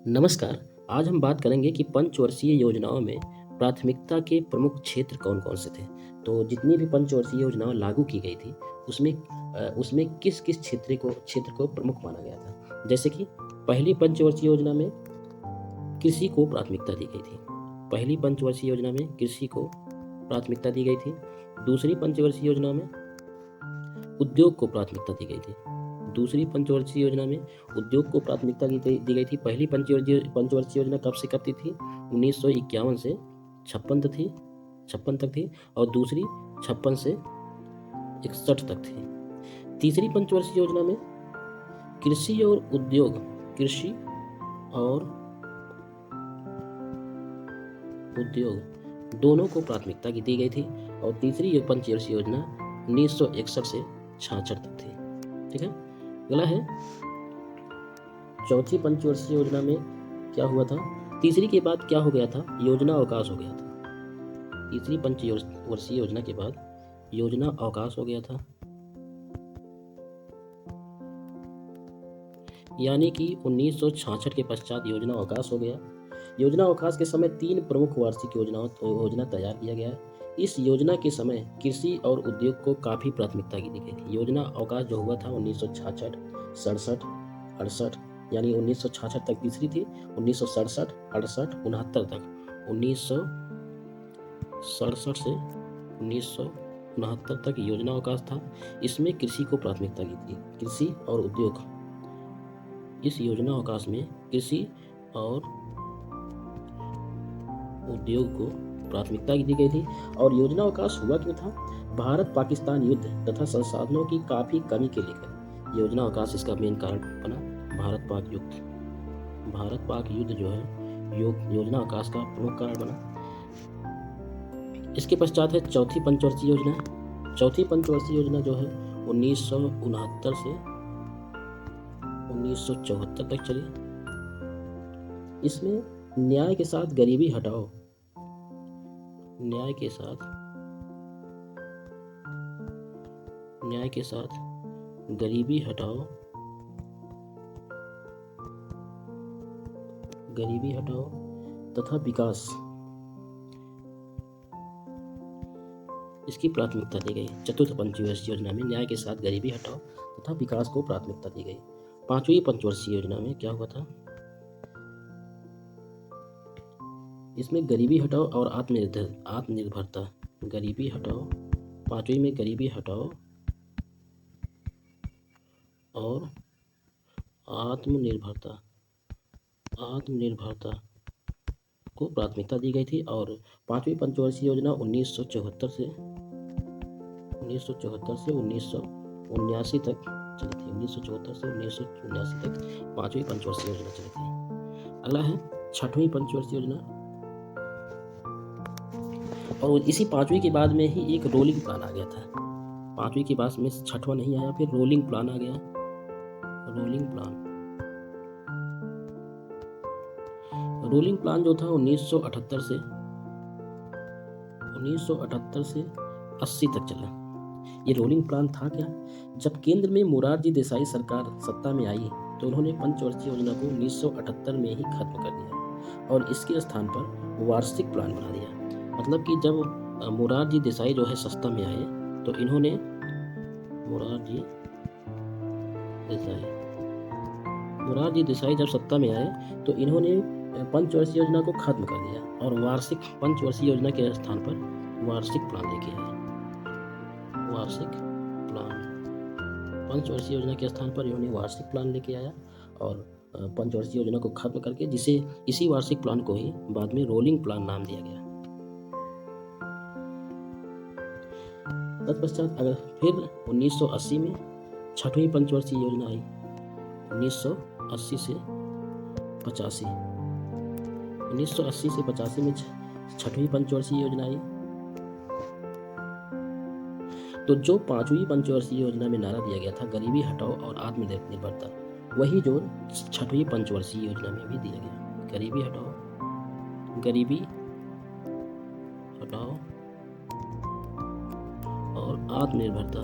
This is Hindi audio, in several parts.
नमस्कार। आज हम बात करेंगे कि पंचवर्षीय योजनाओं में प्राथमिकता के प्रमुख क्षेत्र कौन-कौन से थे। तो जितनी भी पंचवर्षीय योजना लागू की गई थी, उसमें किस-किस क्षेत्र को प्रमुख माना गया था। जैसे कि पहली पंचवर्षीय योजना में कृषि को प्राथमिकता दी गई थी। पहली पंचवर्षीय योजना में कृषि को प्राथमिकता दी गई थी। दूसरी पंचवर्षीय योजना में उद्योग को प्राथमिकता दी गई थी। दूसरी पंचवर्षीय योजना में उद्योग को प्राथमिकता दी गई थी। पहली पंचवर्षीय योजना कब से कब तक थी? 1951 से 56 तक थी और दूसरी 56 से 61 तक थी। तीसरी पंचवर्षीय योजना में कृषि और उद्योग दोनों को प्राथमिकता की दी गई थी और तीसरी पंचवर्षीय योजना 1961 से 66 तक थी। ठीक है, अगला है चौथी पंचवर्षीय योजना में क्या हुआ था? तीसरी के बाद क्या हो गया था? योजना अवकाश हो गया था। तीसरी पंचवर्षीय योजना के बाद योजना अवकाश हो गया था, यानी कि 1966 के पश्चात योजना अवकाश हो गया। योजना अवकाश के समय 3 प्रमुख वार्षिक योजना तैयार किया गया है। इस योजना के समय कृषि और उद्योग को काफ़ी प्राथमिकता की दी गई थी। योजना अवकाश जो हुआ था 1966, 67, 68, यानी 1966 तक तीसरी थी, 1967, 68, 69 तक, 1967 से 1969 तक योजना अवकाश था। इसमें कृषि को प्राथमिकता की थी। कृषि और उद्योग, इस योजना अवकाश में कृषि और उद्योग को प्राथमिकता दी गई थी। और योजना अवकाश हुआ क्यों था? भारत पाकिस्तान युद्ध तथा संसाधनों की काफ़ी कमी के लेकर योजना अवकाश इसका मेन कारण बना। भारत पाक युद्ध जो है योजना अवकाश का प्रमुख कारण बना। इसके पश्चात है चौथी पंचवर्षीय योजना। चौथी पंचवर्षीय योजना जो है 1969 से 1974 तक चली। इसमें न्याय के साथ गरीबी हटाओ, न्याय के साथ गरीबी हटाओ तथा विकास, इसकी प्राथमिकता दी गई। चतुर्थ पंचवर्षीय योजना में न्याय के साथ गरीबी हटाओ तथा विकास को प्राथमिकता दी गई। पांचवी पंचवर्षीय योजना में क्या हुआ था? इसमें गरीबी हटाओ और आत्मनिर्भरता, गरीबी हटाओ, पांचवी में गरीबी हटाओ और आत्मनिर्भरता को प्राथमिकता दी गई थी। और पांचवी पंचवर्षीय योजना 1974 से 1979 तक चली थी। 1974 से 1979 तक पांचवी पंचवर्षीय योजना चली थी। अगला है छठवीं पंचवर्षीय योजना, और इसी पांचवी के बाद में ही एक रोलिंग प्लान आ गया था। पांचवी के बाद में छठवां नहीं आया, फिर रोलिंग प्लान आ गया। रोलिंग प्लान जो था 1978 से 80 तक चला। ये रोलिंग प्लान था क्या? जब केंद्र में मोरारजी देसाई सरकार सत्ता में आई तो उन्होंने पंचवर्षीय योजना को 1978 में ही खत्म कर दिया और इसके स्थान पर वार्षिक प्लान बना दिया। मतलब कि जब मोरारजी देसाई जो है सत्ता में आए तो इन्होंने मोरारजी देसाई जब सत्ता में आए तो इन्होंने पंचवर्षीय योजना को खत्म कर दिया और वार्षिक पंचवर्षीय योजना के स्थान पर वार्षिक प्लान लेके आए। पंचवर्षीय योजना के स्थान पर इन्होंने वार्षिक प्लान लेके आया और पंचवर्षीय योजना को खत्म करके इसी वार्षिक प्लान को ही बाद में रोलिंग प्लान नाम दिया गया। तत्पश्चात अगर फिर 1980 में छठवीं पंचवर्षीय योजना आई। 1980 से 85 में छठवीं पंचवर्षीय योजना आई। तो जो पांचवी पंचवर्षीय योजना में नारा दिया गया था गरीबी हटाओ और आत्मनिर्भरता, वही जो छठवीं पंचवर्षीय योजना में भी दिया गया। गरीबी हटाओ और आत्मनिर्भरता,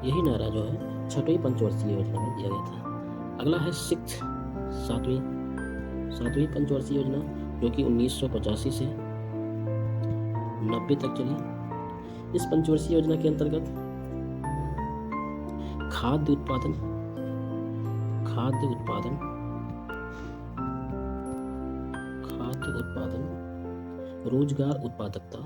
यही नारा जो है छठवीं पंचवर्षीय योजना में दिया गया था। अगला है सिक्स्थ सातवीं सातवीं पंचवर्षीय योजना, जो कि 1985 से 90 तक चली। इस पंचवर्षीय योजना के अंतर्गत खाद्य उत्पादन खाद्य उत्पादन खाद्य उत्पादन रोजगार उत्पादकता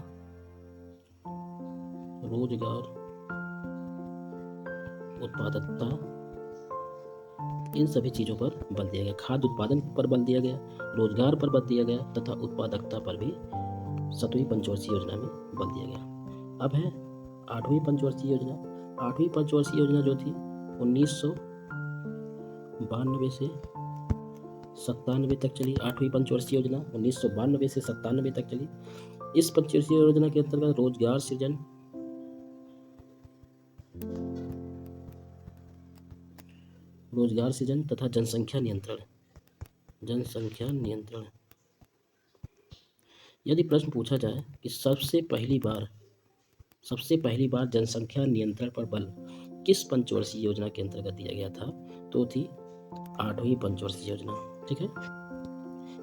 इन सभी चीज़ों पर बल दिया गया। खाद्य उत्पादन पर बल दिया गया, रोजगार पर बल दिया गया तथा उत्पादकता पर भी सातवीं पंचवर्षीय योजना में बल दिया गया। अब है आठवीं पंचवर्षीय योजना। आठवीं पंचवर्षीय योजना जो थी 1992 से 97 तक चली। आठवीं पंचवर्षीय योजना 1992 से 97 तक चली। इस पंचवर्षीय योजना के अंतर्गत रोजगार सृजन तथा जनसंख्या नियंत्रण। यदि प्रश्न पूछा जाए कि सबसे पहली बार जनसंख्या नियंत्रण पर बल किस पंचवर्षीय योजना के अंतर्गत दिया गया था, तो थी आठवीं पंचवर्षीय योजना। ठीक है।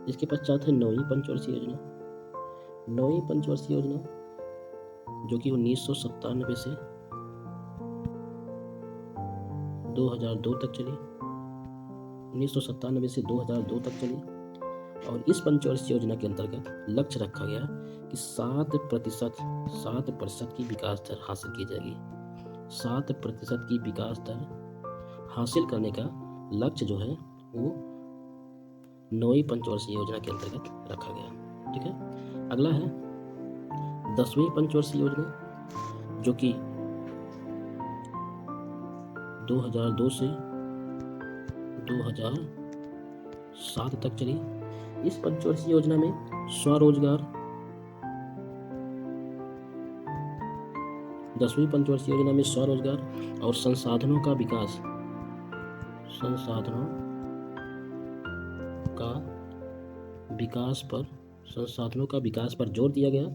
इसके पश्चात है नौवीं पंचवर्षीय योजना। नौवीं पंचवर्षीय योजना जो कि 1997 से 2002 तक चली। 1997 से 2002 तक चली और इस पंचवर्षीय योजना के अंतर्गत लक्ष्य रखा गया कि 7% की विकास दर हासिल की जाएगी। 7% की विकास दर हासिल करने का लक्ष्य जो है वो नौवीं पंचवर्षीय योजना के अंतर्गत रखा गया। ठीक है। अगला है 10वीं पंचवर्षीय योजना, जो कि 2002 से 2007 तक चली। इस पंचवर्षीय योजना में स्वरोजगार 10वीं पंचवर्षीय योजना में स्वरोजगार और संसाधनों का विकास पर जोर दिया गया।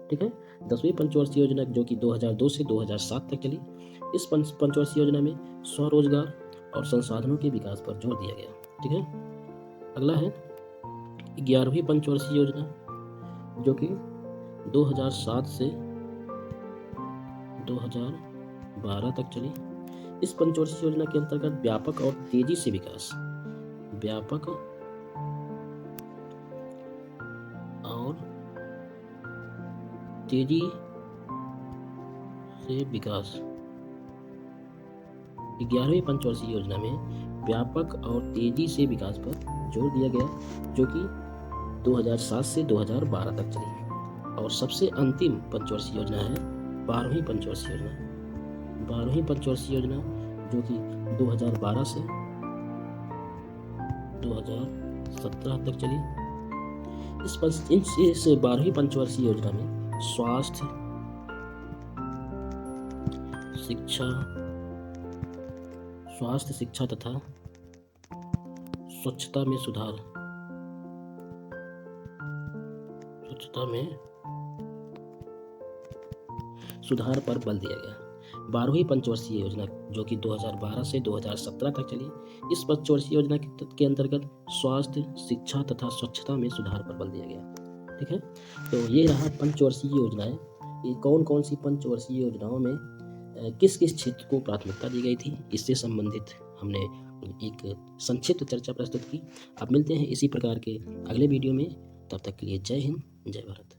ठीक है। 10वीं पंचवर्षीय योजना जो कि 2002 से 2007 तक चली। इस पंचवर्षीय योजना में स्वरोजगार और संसाधनों के विकास पर जोर दिया गया। ठीक है। अगला है 11वीं पंचवर्षीय योजना, जो कि 2007 से 2012 तक चली। इस पंचवर्षीय योजना के अंतर्गत व्यापक और तेजी से विकास 11वीं पंचवर्षीय योजना में व्यापक और तेजी से विकास पर जोर दिया गया, जो कि 2007 से 2012 तक चली। और सबसे अंतिम पंचवर्षीय योजना है 12वीं पंचवर्षीय योजना। 12वीं पंचवर्षीय योजना जो कि 2012 से 2017 तक चली। इस 12वीं पंचवर्षीय योजना में स्वास्थ्य, शिक्षा तथा स्वच्छता में सुधार पर बल दिया गया। 12वीं पंचवर्षीय योजना जो कि 2012 से 2017 तक चली। इस पंचवर्षीय योजना के अंतर्गत स्वास्थ्य, शिक्षा तथा स्वच्छता में सुधार पर बल दिया गया। ठीक है। तो ये रहा पंचवर्षीय योजनाएं। ये कौन सी पंचवर्षीय योजनाओं में किस किस क्षेत्र को प्राथमिकता दी गई थी, इससे संबंधित हमने एक संक्षिप्त चर्चा प्रस्तुत की। अब मिलते हैं इसी प्रकार के अगले वीडियो में। तब तक के लिए जय हिंद, जय भारत।